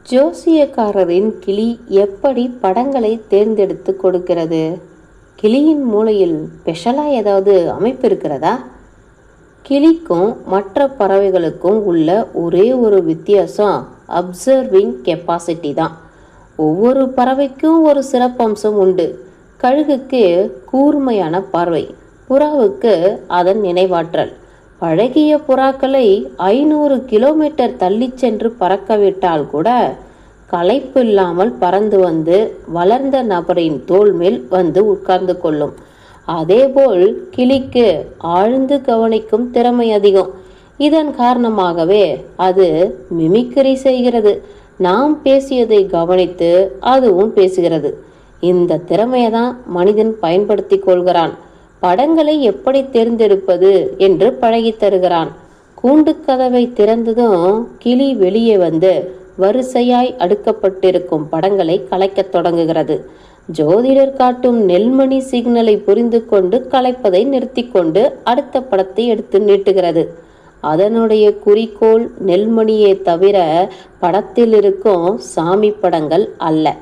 ஜோசியக்காரரின் கிளி எப்படி படங்களை தேர்ந்தெடுத்து கொடுக்கிறது? கிளியின் மூளையில் ஸ்பெஷலா ஏதாவது அமைப்பு இருக்கிறதா? கிளிக்கும் மற்ற பறவைகளுக்கும் உள்ள ஒரே ஒரு வித்தியாசம் அப்சர்விங் கெப்பாசிட்டி தான். ஒவ்வொரு பறவைக்கும் ஒரு சிறப்பம்சம் உண்டு. கழுகுக்கு கூர்மையான பார்வை, புறாவுக்கு அதன் நினைவாற்றல். பழகிய புறாக்களை 500 கிலோமீட்டர் தள்ளி சென்று பறக்கவிட்டால் கூட களைப்பு இல்லாமல் பறந்து வந்து வளர்ந்த நபரின் தோள் மேல் வந்து உட்கார்ந்து கொள்ளும். அதேபோல் கிளிக்கு ஆழ்ந்து கவனிக்கும் திறமை அதிகம். இதன் காரணமாகவே அது மிமிக்ரி செய்கிறது. நாம் பேசியதை கவனித்து அதுவும் பேசுகிறது. இந்த திறமையை தான் மனிதன் பயன்படுத்தி கொள்கிறான். படங்களை எப்படி தேர்ந்தெடுப்பது என்று பழகி தருகிறான். கூண்டு கதவை திறந்ததும் கிளி வெளியே வந்து வரிசையாய் அடுக்கப்பட்டிருக்கும் படங்களை கலைக்கத் தொடங்குகிறது. ஜோதிடர் காட்டும் நெல்மணி சிக்னலை புரிந்து கொண்டு கலைப்பதை நிறுத்தி கொண்டு அடுத்த படத்தை எடுத்து நீட்டுகிறது. அதனுடைய குறிக்கோள் நெல்மணியே தவிர படத்தில் இருக்கும் சாமி படங்கள் அல்ல.